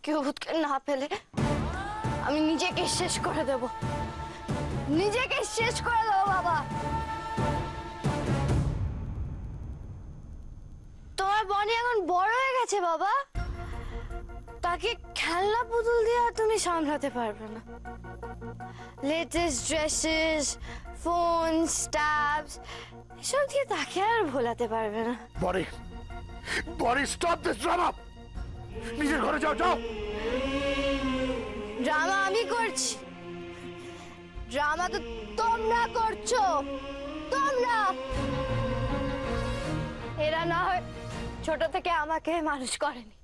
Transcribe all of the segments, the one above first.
কিউবুতকে না পেলে আমি নিজেকে শেষ করে দেব, নিজেকে শেষ করে দেবো বাবা। তোমার বনি এখন বড় হয়ে গেছে বাবা, তাকে খেলনা পুতুল দিয়ে আর তুমি সামলাতে পারবে না। লেটেস্ট ড্রেসেস, ফোন, স্ট্যাবস এসব দিয়ে তাকে আর ভোলাতে পারবে না। বনি, বনি স্টপ দিস ড্রামা। নিজের ঘরে যাও, যাও। ড্রামা আমি করছি, ড্রামা তো তোমরা করছো, তোমরা। এরা না হয় ছোট থেকে আমাকে মানুষ করেনি,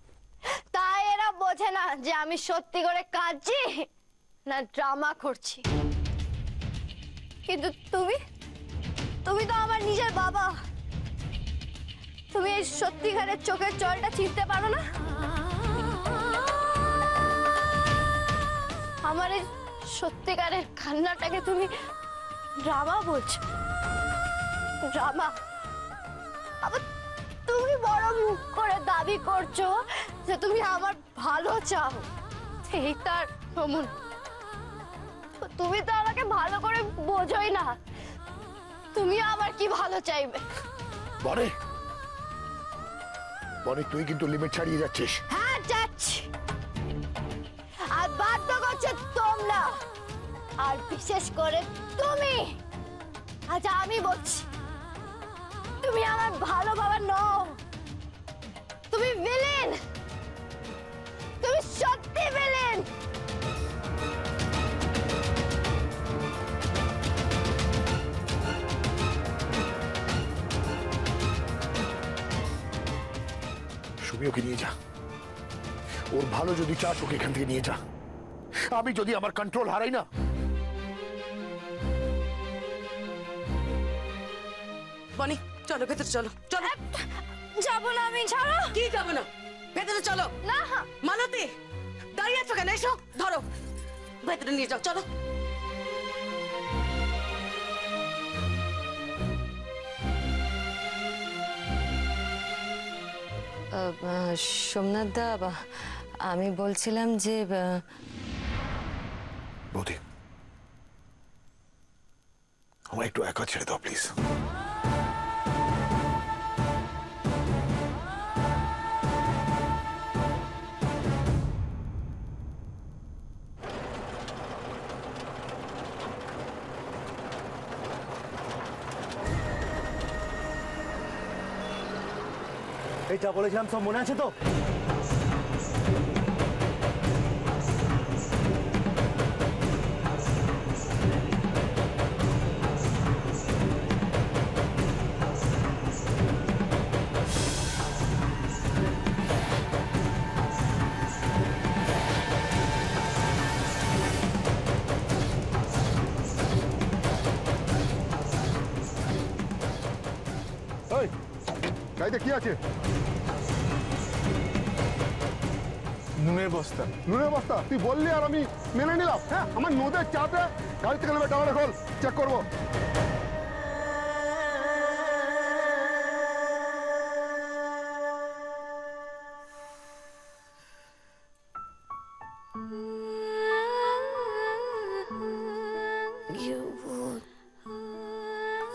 তাই এরা বোঝে না যে আমি সত্যি করে কাঁদছি না ড্রামা করছি। কিন্তু তুমি তুমি তো আমার নিজের বাবা, তুমি এই সত্যিকারের চোখের জলটা চিনতে পারো না? আমার এই সত্যিকারের কান্নাটাকে তুমি ড্রামা বলছো? ড্রামা? আবার তুমি বড় মুখ করে দাবি করছো যে তুমি আমার ভালো চাও। এই তার প্রমাণ। তুমি তো আমাকে ভালো করে বোঝোই না, তুমি আমার কি ভালো চাইবে? বনি, বনি তুই কিন্তু লিমিট ছাড়িয়ে যাচ্ছিস। হ্যাঁ যাচ্ছি, আর বাধ্য করছো তোমরা, আর বিশেষ করে তুমি। আচ্ছা আমি বলছি, তুমি আমার ভালো বাবা নও, তুমি ভিলেন, তুমি সত্যি ভিলেন। সুমি ওকে নিয়ে যা, ওর ভালো যদি চাস ওকে এখান থেকে নিয়ে যা। আমি যদি আমার কন্ট্রোল হারাই না। বনি চলো ভেতরে চলো, চলো। যাবো না আমি, ছাড়ো। কি যাবো না? ভেতরে চলো। না মালতী দাঁড়িয়ে আছো কেন? এসো, ধরো, ভেতরে নিয়ে যাও, চলো। সোমনাথ দা, আমি বলছিলাম যে বৌদি আমায় একটু একা ছেড়ে দাও প্লিজ। এই যা বলেছিলাম সব মনে আছে তো? এই গাড়িতে কি আছে? নুনের বস্তা। নুনের বস্তা? তুই বললি আর আমি মেনে নিলাম। হ্যাঁ, আমার নদের চাপে গাড়ি থেকে নেমে টাকাটা খোল, চেক করবো।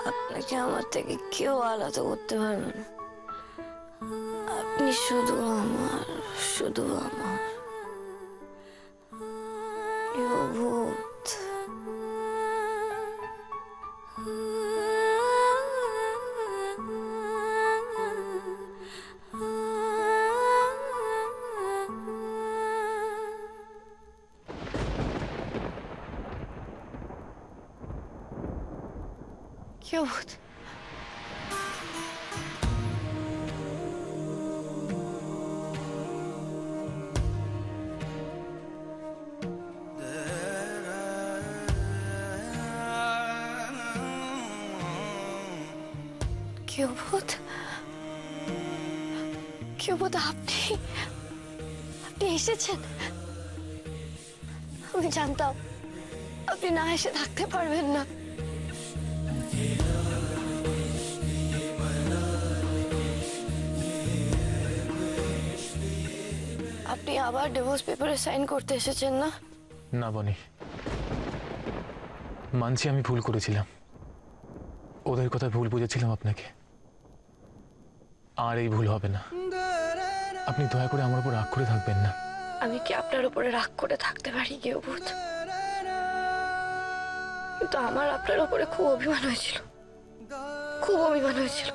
আপনাকে আমার থেকে কেউ আলাদা করতে পারবে না, আপনি শুধু আমার, শুধু আমার। ভূত কেউ ভূত? আপনি এসেছেন? আমি জানতাম আপনি না এসে থাকতে পারবেন না। আপনি আবার ডিভোর্স পেপারে সাইন করতে এসেছেন না? না বনি, মানছি আমি ভুল করেছিলাম, ওদের কথা ভুল বুঝেছিলাম আপনাকে। আর এই ভুল হবে না। আপনি দয়া করে আমার উপর রাগ করে থাকবেন না। আমি কি আপনার উপরে রাগ করে থাকতে পারি গৃহভূত? কিন্তু আমার আপনার উপরে খুব অভিমান হয়েছিল, খুব অভিমান হয়েছিল।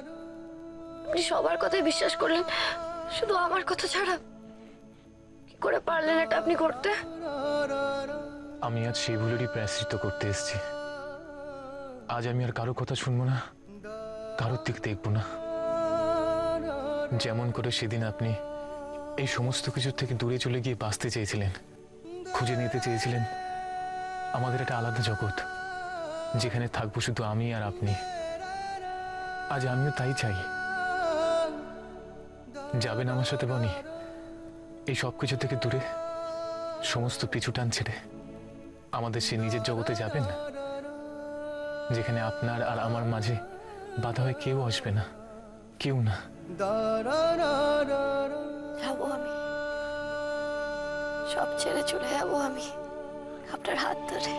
আপনি সবার কথাই বিশ্বাস করলেন, শুধু আমার কথা ছাড়া। কি করে পারলেন এটা আপনি করতে? আমি আজ সেই ভুলেরই প্রায়শ্চিত্ত করতে এসেছি। আজ আমি আর কারো কথা শুনবো না, কারোর দিক দেখবো না। যেমন করে সেদিন আপনি এই সমস্ত কিছুর থেকে দূরে চলে গিয়ে বাঁচতে চেয়েছিলেন, খুঁজে নিতে চেয়েছিলেন আমাদের একটা আলাদা জগৎ, যেখানে থাকবো শুধু আমি আর আপনি। আজ আমিও তাই চাই। যাবেন আমার সাথে বনি, এই সব কিছু থেকে দূরে, সমস্ত পিছু টান ছেড়ে আমাদের সে নিজের জগতে যাবেন, যেখানে আপনার আর আমার মাঝে বাধা হয়ে কেউ আসবে না, কেউ না। যাবো আমি, সব ছেড়ে চলে যাবো আমি আপনার হাত ধরে।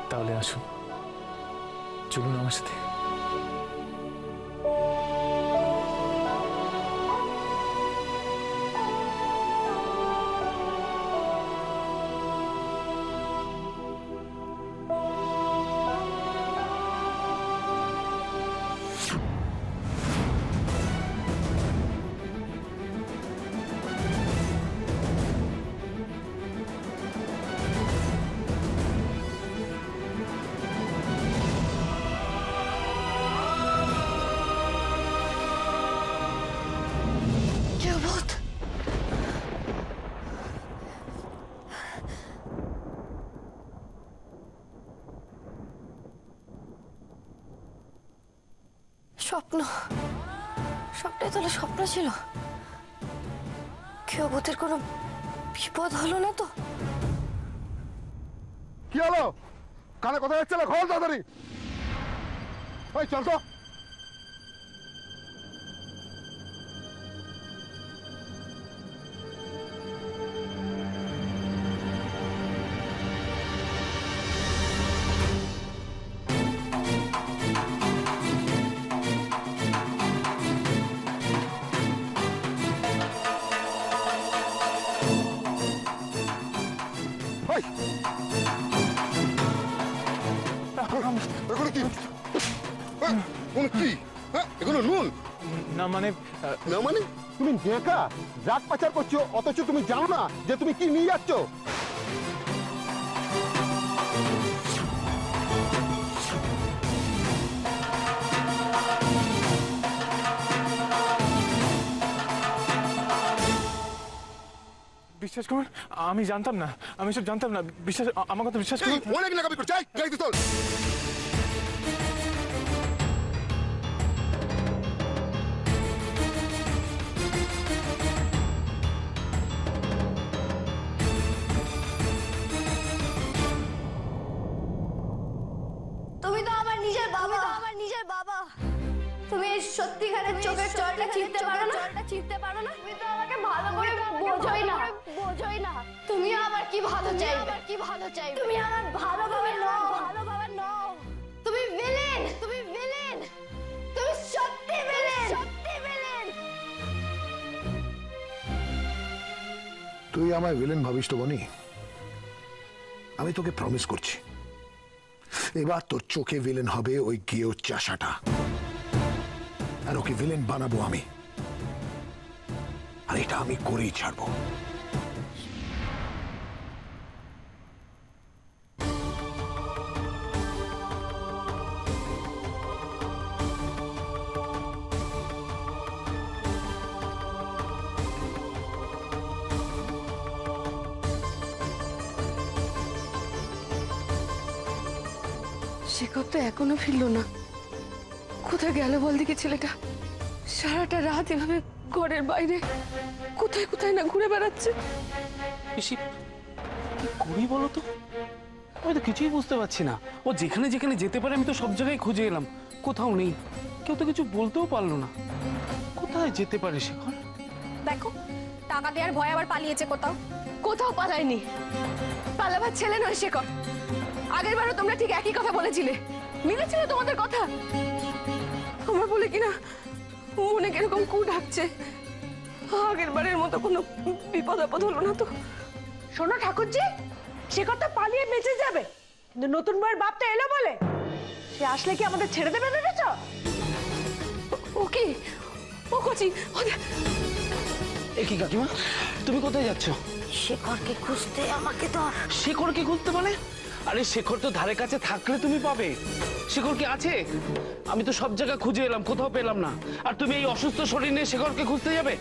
তাহলে আসুন, চলুন আমার সাথে। গৃহভূত, স্বপ্ন, সবটাই তাহলে স্বপ্ন ছিল। গৃহভূতের কোনো বিপদ হলো না তো? কি হলো? কানে কথা যাচ্ছে না, খবর তাড়াতাড়ি। ওই চল তো। ওই, এগুলো কি? এগুলো কি? হ্যাঁ, এগুলো নুন না মানে না মানে? তুমি নেকা ড্রাগ পাচার করছো, অথচ তুমি জানো না যে তুমি কি নিয়ে যাচ্ছ। বিশ্বাস করুন, আমি জানতাম না, আমি সব জানতাম না। বিশ্বাস, আমার কথা বিশ্বাস করুন। অনেক লাগাবি করছে, গাড়িতে চল। তুমি তো আমার নিজের বাবা, আমার নিজের বাবা। তুমি এই সত্যিকারের চোখের জলটা চিনতে পারো না, তুমি তো আমাকে ভালো করে বোঝোই না, তুমি আমার কি ভালো চাইবে, তুমি আমার ভালো বাবা নও, তুমি ভিলেন, তুমি সত্যি ভিলেন। তুই আমায় ভিলেন ভাবিস তো বনি? আমি তোকে প্রমিস করছি, এবার তোর চোখে ভিলেন হবে ওই গেও চাষাটা, আর ওকে ভিলেন বানাবো আমি, আর এটা আমি করেই ছাড়বো। শেখর তো এখনো ফিরলো না। কোথায় গেল বল দেখি ছেলেটা? সারাটা রাত এভাবে ঘরের বাইরে কোথায় কোথায় না ঘুরে বেড়াচ্ছে। পিসি কি করি বলো তো? আমি তো কিছুই বুঝতে পারছি না। ও যেখানে যেখানে যেতে পারে আমি তো সব জায়গায় খুঁজে এলাম, কোথাও নেই। কেউ তো কিছু বলতেও পারলো না। কোথায় যেতে পারে শেখর? দেখো, টাকা দেওয়ার ভয় আবার পালিয়েছে কোথাও। কোথাও পালায়নি, পালাবার ছেলে নয় শেখর। আগের বারও তোমরা ঠিক একই কথা বলেছিলে, মিলেছিল তোমাদের কথা। আমার বলে কিনা মনে কিরকম কু ডাকছে। আগের বারের মতো কোনো বিপদ আপদ হলো না তো? শোনো ঠাকুরজি, শেখর তো পালিয়ে বেঁচে যাবে, কিন্তু নতুন বউয়ের বাপ তো এলো বলে। সে আসলে কি আমাদের ছেড়ে দেবে ভেবেছ? ও কি, ও কচি এ কি কাকিমা, তুমি কোথায় যাচ্ছ? শেখরকে খুঁজতে আমাকে ধর। শেখরকে খুঁজতে মানে? আরে শেখর তো ধারে কাছে থাকলে তুমি পাবে। শেখর কি আছে? আমি তো সব জায়গায় খুঁজে এলাম, কোথাও পেলাম না। আর তুমি এই অসুস্থ শরীর নিয়ে শেখরকে খুঁজতে যাবে?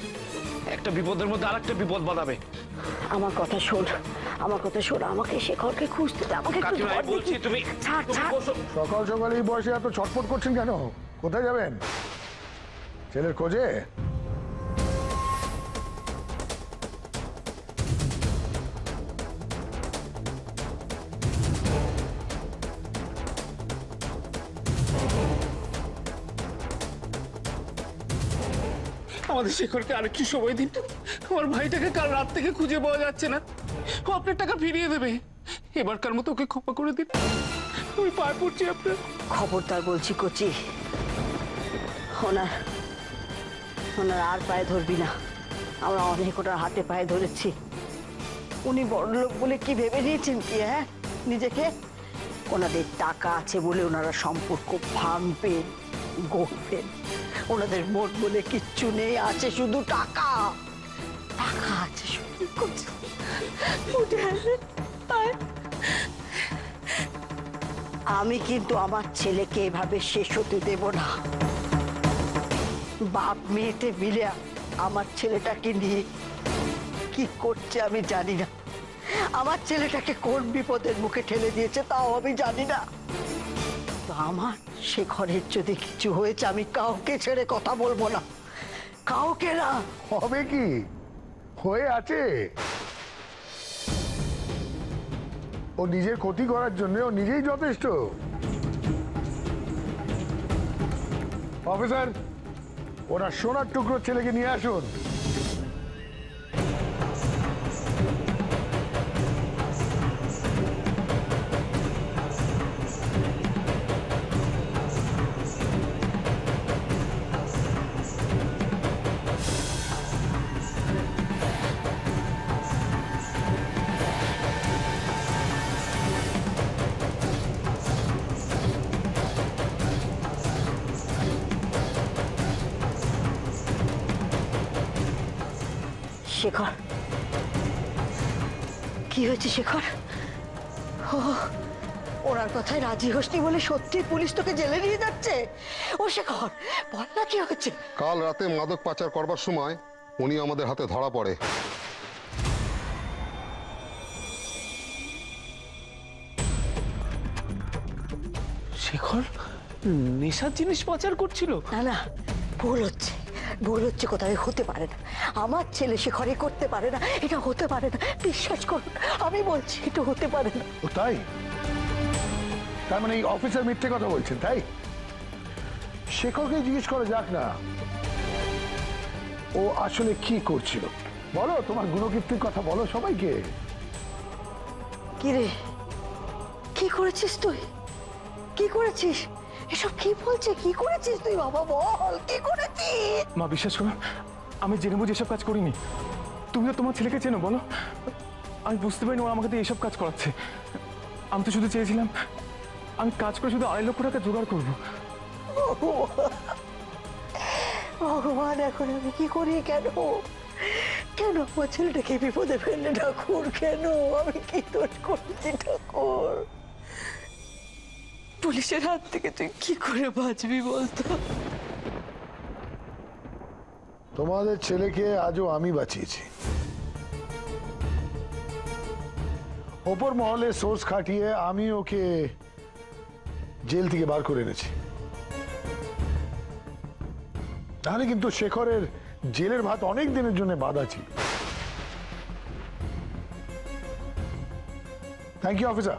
একটা বিপদের মধ্যে আরেকটা বিপদ বাড়াবে। আমার কথা শোন, আমার কথা শোন, আমাকে শেখরকে খুঁজতে দে, আমাকে একটু কাকিমা ধর আমি বলছি, দেখি। তুমি ছাড় তুমি ছাড়। বসো। সকাল সকাল এই বয়সে এত ছটফট করছেন কেন? কোথায় যাবেন? ছেলের খোঁজে? আমাদের শেখরকে আরেকটু সময় দিন। আমার ভাইটাকে কাল রাত থেকে খুঁজে পাওয়া যাচ্ছে না। ও আপনার টাকা ফিরিয়ে দেবে। এবারকার মতো ওকে ক্ষমা করে দিন, আমি পায়ে পড়ছি আপনার। খবরদার বলছি কচি, ওনার ওনার আর পায়ে ধরবি না। আমরা অনেক ওনার হাতে পায়ে ধরেছি। উনি বড়লোক বলে কি ভেবে নিয়েছেন কি? হ্যাঁ, নিজেকে ওনাদের টাকা আছে বলে ওনারা সম্পর্ক ভাঙবেন, গড়বেন। ওনাদের মোট বলে কিচ্ছু নেই, আছে শুধু টাকা। টাকা আছে শুধু। কচি, উঠে আয়। আমি কিন্তু আমার ছেলেকে এভাবে শেষ হতে দেব না। বাপ মেয়েতে মিলে আমার ছেলেটাকে নিয়ে কি করছে আমি জানি না। আমার ছেলেটাকে কোন বিপদের মুখে ঠেলে দিয়েছে তাও আমি জানি না। তো আমার শেখরের যদি কিছু হয়েছে আমি কাউকে ছেড়ে কথা বলবো না, কাউকে না। হবে কি? হয়ে আছে। ও নিজের ক্ষতি করার জন্য ও নিজেই যথেষ্ট। অফিসার, ওনার সোনার টুকরো ছেলেকে নিয়ে আসুন। শেখর, কি হয়েছে শেখর? ও, ওনার কথায় রাজি হসনি বলে সত্যি পুলিশ তোকে জেলে নিয়ে যাচ্ছে? ও শেখর, বল না কি হয়েছে? কাল রাতে মাদক পাচার করবার সময় উনি আমাদের হাতে ধরা পড়ে। শেখর নেশার জিনিস পাচার করছিল? না না, ভুল হচ্ছে, ভুল হচ্ছে। কোথায় হতে পারে না, আমার ছেলে শেখরে করতে পারে না, এটা হতে পারে না। বিশ্বাস করুন, আমি বলছি এটা হতে পারে না। ও তাই? তার মানে এই অফিসার মিথ্যে কথা বলছেন, তাই? শেখরকে জিজ্ঞেস করা যাক না ও আসলে কি করছিল। বলো, তোমার গুণকীর্তির কথা বলো সবাইকে। কি রে, কি করেছিস তুই? কি করেছিস? এসব কি বলছে? কি করেছিস তুই? বাবা বল, কি করেছিস? মা বিশ্বাস করো, আমি জেনে বুঝে এসব কাজ করিনি। তুমিও তোমার ছেলেকে চেনো, বলো। আমি বুঝতে পারিনি ও আমাকে দিয়ে এসব কাজ করাচ্ছে। আমি তো শুধু চেয়েছিলাম আমি কাজ করে শুধু 2.5 লক্ষ টাকা জোগাড় করবো। ভগবান, এখন আমি কি করি? কেন কেন আমার ছেলেটাকে বিপদে ফেললে ঠাকুর? কেন? আমি কি দোষ করেছি ঠাকুর? পুলিশের হাত থেকে তুই কি করে বাঁচবি বলতো? তোমাদের ছেলেকে আজও আমি বাঁচিয়েছি। ওপর মহলে সোর্স খাটিয়ে আমি ওকে জেল থেকে বার করে এনেছি। তাহলে কিন্তু শেখরের জেলের ভাত অনেক দিনের জন্য বাধা ছিল। থ্যাংক ইউ অফিসার,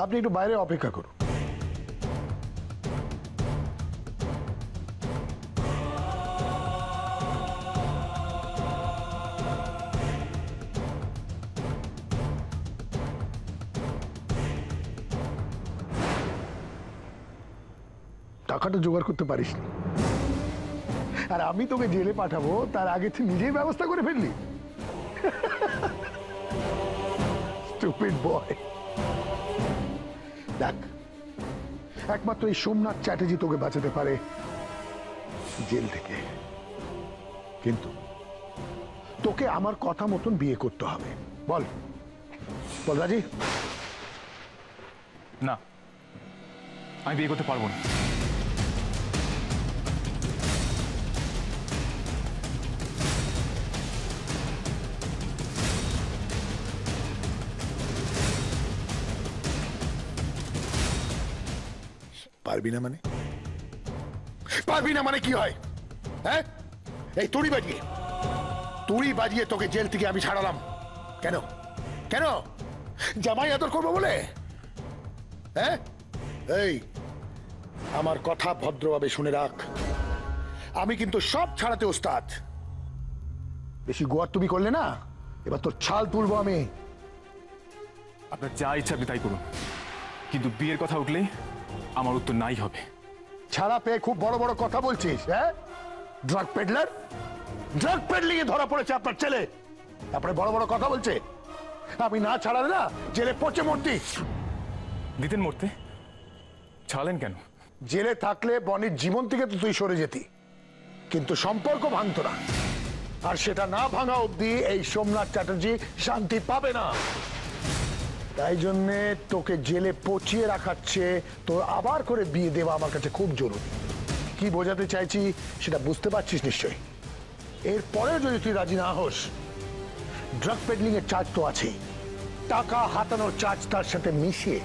আপনি একটু বাইরে অপেক্ষা করুন। টাকাটা জোগাড় করতে পারিস না, আর আমি তোকে জেলে পাঠাবো তার আগে তুই নিজেই ব্যবস্থা করে ফেললি। স্টুপিড বয়। দেখ, একমাত্র এই সোমনাথ চ্যাটার্জি তোকে বাঁচাতে পারে জেল থেকে, কিন্তু তোকে আমার কথা মতন বিয়ে করতে হবে। বল বল রাজি? না, আমি বিয়ে করতে পারবো না। পারবি না মানে? পারবি না মানে কি হয়? হ্যাঁ, এই তুড়ি বাজিয়ে তোকে জেল থেকে আমি ছাড়ালাম কেন? কেন? জামাই আদর করবো বলে? হ্যাঁ, এই আমার কথা ভদ্রভাবে শুনে রাখ, আমি কিন্তু সব ছাড়াতে ওস্তাদ। বেশি গোয়ার তুমি করলে না, এবার তোর ছাল তুলবো আমি। আপনার যা ইচ্ছা আপনি তাই করুন, কিন্তু বিয়ের কথা উঠলেই আমার উত্তর নাই হবে। ছাড়া পেয়ে খুব বড় বড় কথা বলছিস? হ্যাঁ, ড্রাগ পেডলার, ড্রাগ পেডলিং এ ধরা পড়েছে আপনার ছেলে, তারপরে বড় বড় কথা বলছে। আমি না ছাড়ালে না জেলে পচে মরতি। দিতেন মরতে, ছাড়লেন কেন? জেলে থাকলে বনির জীবন থেকে তো তুই সরে যেতি, কিন্তু সম্পর্ক ভাঙতো না, আর সেটা না ভাঙা অবধি এই সোমনাথ চ্যাটার্জি শান্তি পাবে না। তাই জন্যে তোকে জেলে পচিয়ে রাখাচ্ছে, তোর আবার করে বিয়ে দেওয়া আমার কাছে খুব জরুরি। কি বোঝাতে চাইছি সেটা বুঝতে পারছিস নিশ্চয়ই। এরপরে যদি তুই রাজি না হোস, ড্রাগ পেডলিং এর চার্জ তো আছেই, টাকা হাতানোর চার্জ তার সাথে মিশিয়ে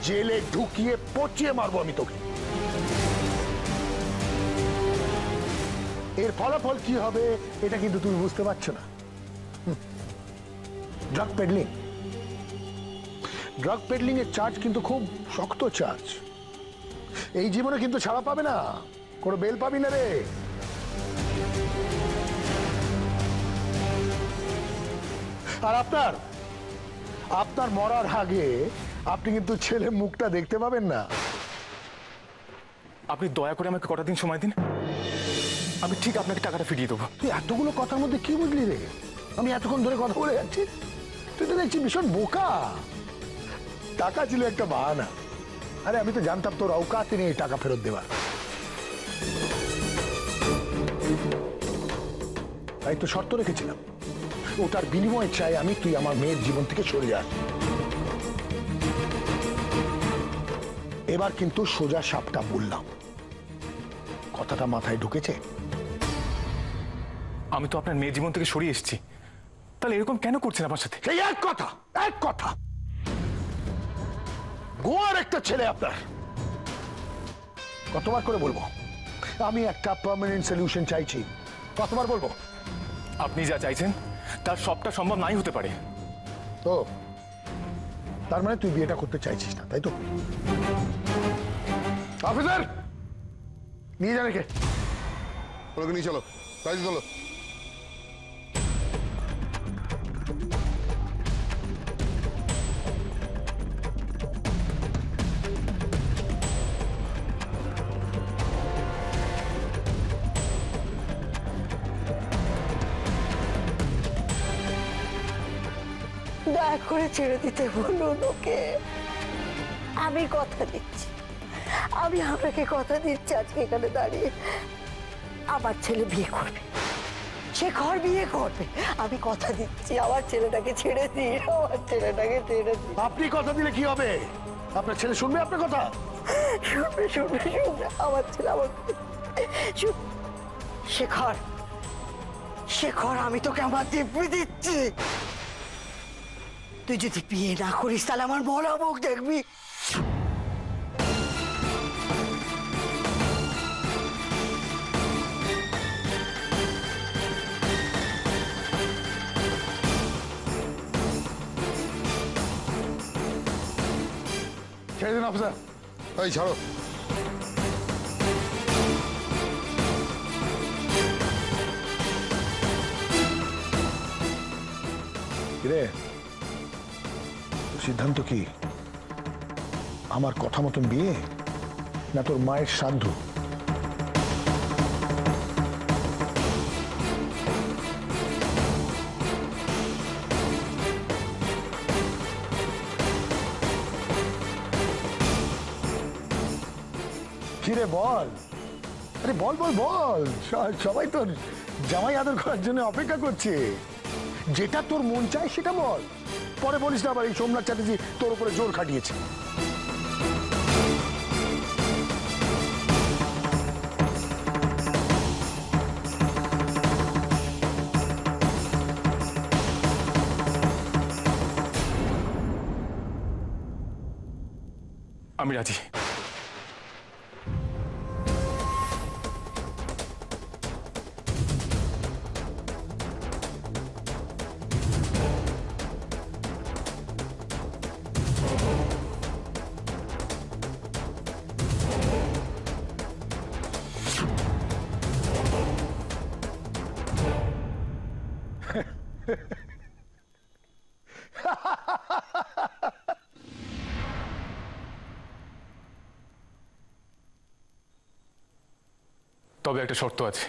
জেলে ঢুকিয়ে পচিয়ে মারবো আমি তোকে। এর ফলাফল কি হবে এটা কিন্তু তুমি বুঝতে পারছো না। ড্রাগ পেডলিং, ড্রাগ পেডলিং এর চার্জ কিন্তু খুব শক্ত চার্জ। এই জীবনে কিন্তু ছাড়া পাবে না, কোনো বেল পাবি না রে। আর আপনার আপনার মরার আগে আপনি কিন্তু ছেলে মুখটা দেখতে পাবেন না। আপনি দয়া করে আমাকে কটা দিন সময় দিন, আমি ঠিক আপনাকে টাকাটা ফিরিয়ে দেবো। তুই এতগুলো কথার মধ্যে কি বুঝলি রে? আমি এতক্ষণ ধরে কথা বলে যাচ্ছি, তুই তো দেখছি ভীষণ বোকা। টাকা ছিল একটা বাহানা, আরে আমি তো জানতাম তোর অকাতে নেই টাকা ফেরত দেওয়ার। তাই তো শর্ত রেখেছিলাম, ওটার বিনিময়ে চাই আমি তুই আমার মেয়ের জীবন থেকে সরে যাস। এবার কিন্তু সোজা সাপটা বললাম, কথাটা মাথায় ঢুকেছে? আমি তো আপনার মেয়ের জীবন থেকে সরিয়ে এসেছি, তাহলে এরকম কেন করছেন আমার সাথে? সেই এক কথা, এক কথা। গোয়ার একটা ছেলে আপনার, কতবার করে বলবো আমি একটা পার্মানেন্ট সলিউশন চাইছি? কতবার বলবো? আপনি যা চাইছেন তার সবটা সম্ভব নাই হতে পারে। তো তার মানে তুই বিয়েটা করতে চাইছিস না, তাই তো? অফিসার নিয়ে যান কে, ওনাকে নিয়ে চলো, গাড়িতে চলো। দয়া করে ছেড়ে দিতে বলুন ওকে। আমি কথা দিচ্ছি, আমি আপনাকে কথা দিচ্ছি, আজকে এখানে দাঁড়িয়ে আমার ছেলে বিয়ে করবে, সে ঘর বিয়ে করবে। আমি কথা দিচ্ছি, আমার ছেলেটাকে ছেড়ে দিন, আমার ছেলেটাকে ছেড়ে দিন। আপনি কথা দিলে কি হবে? আপনার ছেলে শুনবে আপনার কথা? শুনবে শুনবে শুনবে, আমার ছেলে আমার শেখর, শেখর আমি তোকে আমার দিব্যি দিচ্ছি, তুই যদি বিয়ে না করিস তাহলে আমার মরা মুখ দেখবি। ছেড়ে দিন অফিসার। এই ছাড়ো। কিরে, তোর সিদ্ধান্ত কি? আমার কথা মতন বিয়ে না তোর মায়ের শ্রাদ্ধ? কিরে বল, আরে বল বল বল। সবাই তোর জামাই আদর করার জন্য অপেক্ষা করছে। যেটা তোর মন চায় সেটা বল, পরে বলিস না আবার এই সোমনাথ চ্যাটার্জি তোর উপরে জোর খাটিয়েছে। আমি রাজি। তবে একটা শর্ত আছে।